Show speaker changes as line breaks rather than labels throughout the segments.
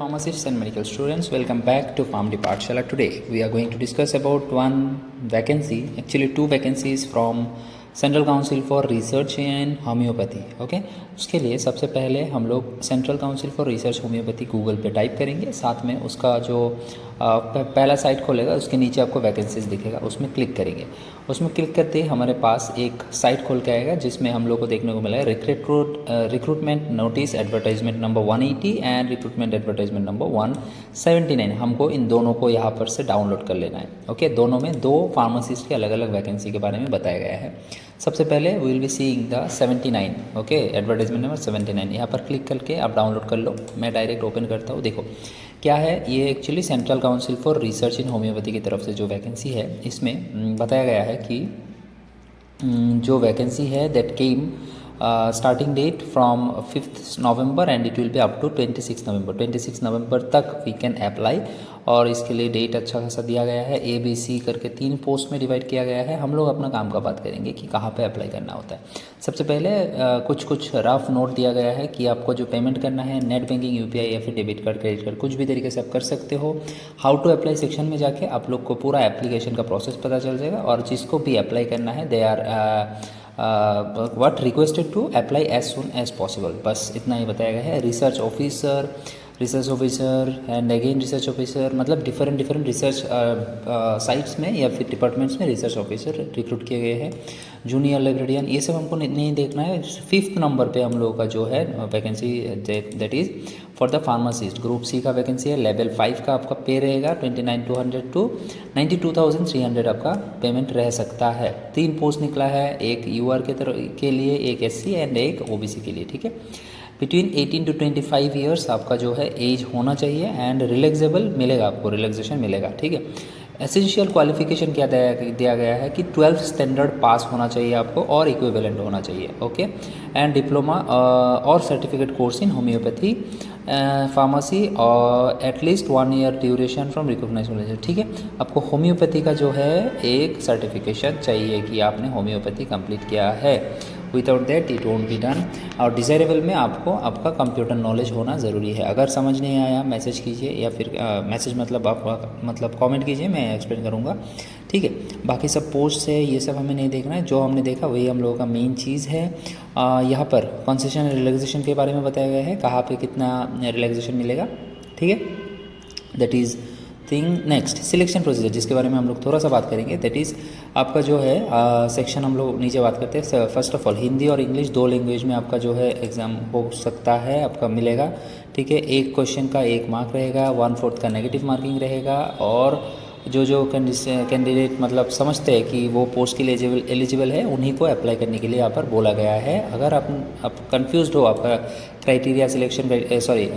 Pharmacists and medical students, welcome back to PharmD Pathshala. Today we are going to discuss about one vacancy, actually two vacancies from central council for research in homeopathy. Okay, उसके लिए सबसे पहले हम लोग central council for research homeopathy Google पे type करेंगे, साथ में उसका जो पहला साइट खोलेगा उसके नीचे आपको वैकेंसीज दिखेगा, उसमें क्लिक करेंगे। उसमें क्लिक करते ही हमारे पास एक साइट खोल के आएगा जिसमें हम लोग को देखने को मिला है recruitment notice advertisement number 180 and recruitment advertisement number 179। हमको इन दोनों को यहाँ पर से डाउनलोड कर लेना है। ओके, दोनों में दो फार्मासिस्ट के अलग अलग वैकेंसी के बारे में बताया गया है। सबसे पहले we will be seeing the 79। Okay, advertisement number 79, यहाँ पर क्लिक करके आप डाउनलोड कर लो। मैं डायरेक्ट ओपन करता हूँ। देखो क्या है, ये actually central council for research in homeopathy की तरफ से जो वैकेंसी है, इसमें बताया गया है कि जो वैकेंसी है that came starting date from 5 November and it will be up to 26 November. 26 नवंबर तक वी कैन अप्लाई, और इसके लिए डेट अच्छा खासा दिया गया है। ABC करके 3 पोस्ट में डिवाइड किया गया है। हम लोग अपना काम का बात करेंगे कि कहाँ पे अप्लाई करना होता है। सबसे पहले कुछ रफ नोट दिया गया है कि आपको जो पेमेंट करना है नेट बैंकिंग, UPI या फिर डेबिट कार्ड, क्रेडिट कार्ड, कुछ भी तरीके से आप कर सकते हो। हाउ टू अप्लाई सेक्शन में जाके आप लोग को पूरा एप्लीकेशन का प्रोसेस पता चल जाएगा, और जिसको भी अप्लाई करना है they are what requested to apply as soon as possible। बस इतना ही बताया गया है। Research officer and again research officer, मतलब डिफरेंट रिसर्च साइट्स में या फिर डिपार्टमेंट्स में रिसर्च ऑफिसर रिक्रूट किए गए हैं। जूनियर लाइब्रेरियन, ये सब हमको नहीं देखना है। 5th नंबर पे हम लोगों का जो है vacancy that is for the pharmacist, group C का वैकेंसी है। लेवल 5 का आपका पे रहेगा 29,200 टू 92,300 आपका पेमेंट रह सकता है। 3 पोस्ट निकला है, एक UR के लिए, एक SC एंड एक OBC के लिए। ठीक है, बिटवीन 18 टू 25 ईयर्स आपका जो है एज होना चाहिए, एंड रिलैक्सेबल मिलेगा, आपको रिलैक्सेशन मिलेगा। ठीक है, एसेंशियल क्वालिफिकेशन क्या दिया गया है कि 12th स्टैंडर्ड पास होना चाहिए आपको, और इक्विवेलेंट होना चाहिए। ओके, एंड डिप्लोमा और certificate course in homoeopathy pharmacy और at least 1 year duration from recognised college. ठीक है, आपको होम्योपैथी का जो है एक सर्टिफिकेशन चाहिए कि आपने होम्योपैथी कंप्लीट किया है। Without that it won't be done. और डिज़ायरेबल में आपको आपका कंप्यूटर नॉलेज होना ज़रूरी है। अगर समझ नहीं आया मैसेज कीजिए, या फिर मैसेज मतलब आप मतलब कमेंट कीजिए, मैं एक्सप्लेन करूँगा। ठीक है, बाकी सब पोस्ट है, ये सब हमें नहीं देखना है। जो हमने देखा वही हम लोगों का मेन चीज़ है। यहाँ पर कंसेशन रिलैक्सेशन के बारे में बताया गया है, कहाँ पे कितना रिलैक्सेशन मिलेगा। ठीक है, that is thing. Next selection procedure, जिसके बारे में हम लोग थोड़ा सा बात करेंगे, दैट इज़ आपका जो है सेक्शन हम लोग नीचे बात करते हैं। फर्स्ट ऑफ ऑल हिंदी और इंग्लिश 2 लैंग्वेज में आपका जो है एग्ज़ाम हो सकता है, आपका मिलेगा। ठीक है, एक क्वेश्चन का 1 मार्क रहेगा, 1/4 का नेगेटिव मार्किंग रहेगा, और जो कैंडिडेट मतलब समझते हैं कि वो पोस्ट के लिए एलिजिबल है, उन्हीं को अप्लाई करने के लिए यहाँ पर बोला गया है। अगर आप कंफ्यूज्ड हो, आपका क्राइटेरिया सिलेक्शन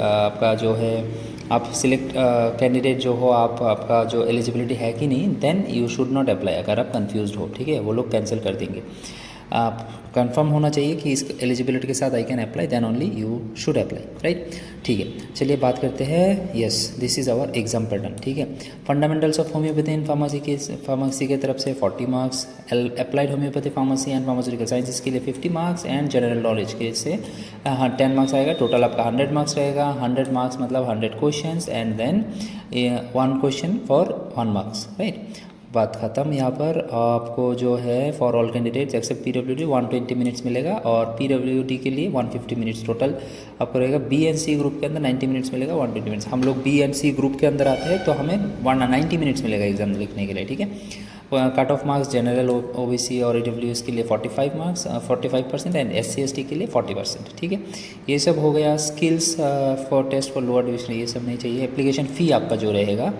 आपका जो है आप सिलेक्ट कैंडिडेट जो हो, आपका जो एलिजिबिलिटी है कि नहीं, then you should not apply. अगर आप कंफ्यूज्ड हो, ठीक है, वो लोग कैंसिल कर देंगे। आप कंफर्म होना चाहिए कि इस एलिजिबिलिटी के साथ I can apply, then only you should apply, right. ठीक है, चलिए बात करते हैं। Yes, this is our exam pattern. ठीक है, fundamentals of homoeopathy in pharmacy के तरफ से 40 marks, applied homoeopathy pharmacy and pharmaceutical sciences के लिए 50 मार्क्स, एंड जनरल नॉलेज के से 10 मार्क्स आएगा। टोटल आपका 100 मार्क्स रहेगा। 100 मार्क्स मतलब 100 question, and then 1 question for 1 marks, right. बात ख़त्म। यहाँ पर आपको जो है for all candidates except PWD 120 minutes मिलेगा, और PWD के लिए 150 मिनट्स टोटल आपको रहेगा। B and C ग्रुप के अंदर 90 मिनट्स मिलेगा, 120 मिनट्स। हम लोग B and C ग्रुप के अंदर आते हैं तो हमें 190 मिनट्स मिलेगा एग्जाम लिखने के लिए। ठीक है, cut off marks general OBC और EWS के लिए 45 मार्क्स 45%, एंड SC ST के लिए 40%। ठीक है, ये सब हो गया। Skills for test for lower division, ये सब नहीं चाहिए। एप्लीकेशन फ़ी आपका जो रहेगा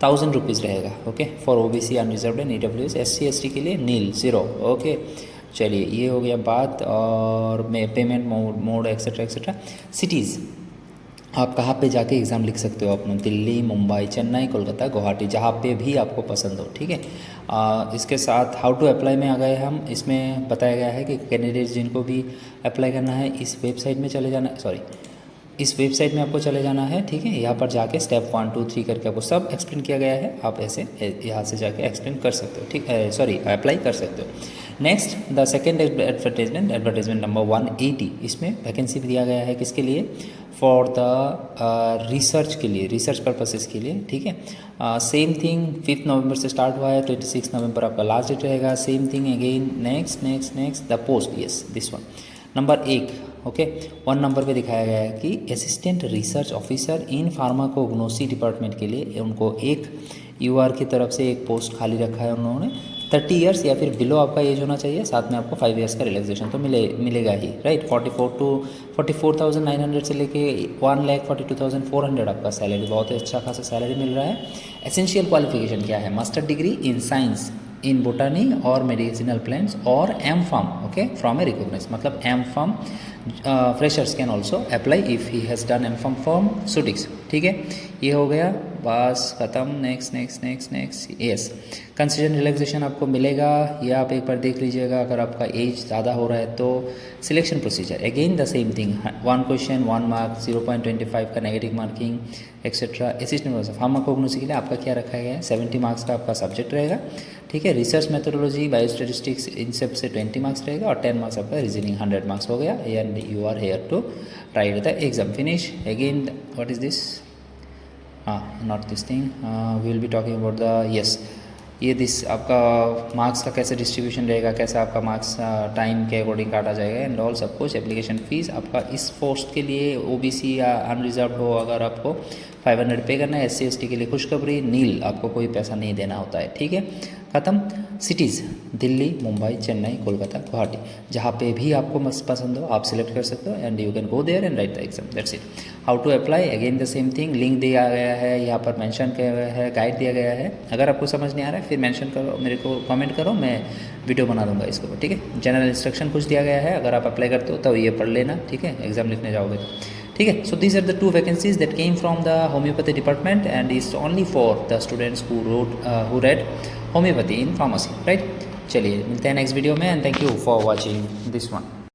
1000 रुपीज़ रहेगा। Okay, for OBC unreserved and EWS, SC ST के लिए नील 0। ओके, चलिए ये हो गया बात। और payment mode etcetera etcetera. Cities आप कहाँ पे जाके एग्ज़ाम लिख सकते हो अपना, दिल्ली, मुंबई, चेन्नई, कोलकाता, गुवाहाटी, जहाँ पे भी आपको पसंद हो। ठीक है, इसके साथ हाउ टू अप्लाई में आ गए हम। इसमें बताया गया है कि कैंडिडेट्स जिनको भी अप्लाई करना है इस वेबसाइट में चले जाना, इस वेबसाइट में आपको चले जाना है। ठीक है, यहाँ पर जाके स्टेप 1 2 3 करके आपको सब एक्सप्लेन किया गया है। आप ऐसे यहाँ से जाके एक्सप्लेन कर सकते हो। ठीक है, अप्लाई कर सकते हो। Next the second advertisement number 180, इसमें वैकेंसी दिया गया है किसके लिए, फॉर द रिसर्च के लिए, रिसर्च पर्पसेस के लिए, ठीक है। सेम थिंग 5 नवंबर से स्टार्ट हुआ है, 26 नवंबर आपका लास्ट डेट रहेगा। Same thing again, next the post, yes this one number 1, okay 1 number पे दिखाया गया है कि assistant research officer in pharmacognosy department के लिए उनको एक यूआर की तरफ से एक पोस्ट खाली रखा है उन्होंने। 30 इयर्स या फिर बिलो आपका एज होना चाहिए, साथ में आपको 5 इयर्स का रिलैक्सेशन तो मिलेगा ही, राइट। 44,900 से लेके 1,42,400 आपका सैलरी, बहुत ही अच्छा खासा सैलरी मिल रहा है। एसेंशियल क्वालिफिकेशन क्या है, master degree in science in botany और मेडिसिनल प्लांट्स और M pharm, okay from a recognise, मतलब M pharm freshers can also apply if he has done M pharm from सुटिक्स, ठीक है। ये हो गया, बस ख़त्म। नेक्स्ट यस, कंसीडर रिलैक्सेशन आपको मिलेगा, ये आप एक बार देख लीजिएगा। अगर आपका एज ज़्यादा हो रहा है तो selection procedure again the same thing, 1 question 1 mark, 0.25 का negative marking etcetera. Assistant pharmacognosy के लिए आपका क्या रखा गया है, 70 मार्क्स का आपका सब्जेक्ट रहेगा, ठीक है। रिसर्च मेथोडोलॉजी, बायोस्टैटिस्टिक्स, इन सब से 20 मार्क्स रहेगा और 10 मार्क्स आपका रीजनिंग 100 मार्क्स हो गया। And you are here to write the exam finish. Again what is this, not this thing, we will be talking about the yes, ये दिस आपका marks का कैसे डिस्ट्रीब्यूशन रहेगा, कैसा आपका मार्क्स टाइम के अकॉर्डिंग काटा जाएगा एंड ऑल सब कुछ। एप्लीकेशन फ़ीस आपका इस पोस्ट के लिए ओबीसी या अनरिजर्व हो अगर आपको 500 पे करना है, SC/ST के लिए खुशखबरी नील, आपको कोई पैसा नहीं देना होता है, ठीक है। ख़त्म। सिटीज़ दिल्ली, मुंबई, चेन्नई, कोलकाता, गुवाहाटी, जहाँ पे भी आपको मस्त पसंद हो आप सिलेक्ट कर सकते हो and you can go there and write the exam, that's it. How to apply, again the same thing, link दिया गया है यहाँ पर, मेंशन किया गया है, गाइड दिया गया है। अगर आपको समझ नहीं आ रहा है फिर मेंशन करो, मेरे को कमेंट करो, मैं वीडियो बना दूंगा इसके ऊपर, ठीक है। जनरल इंस्ट्रक्शन कुछ दिया गया है, अगर आप अप्लाई करते हो तो ये पढ़ लेना, ठीक है, एग्जाम लिखने जाओगे तो, ठीक है। So these are the 2 vacancies that came from the homoeopathy department and is only for the students who read homoeopathy in pharmacy, right. चलिए मिलते हैं नेक्स्ट वीडियो में and thank you for watching this one.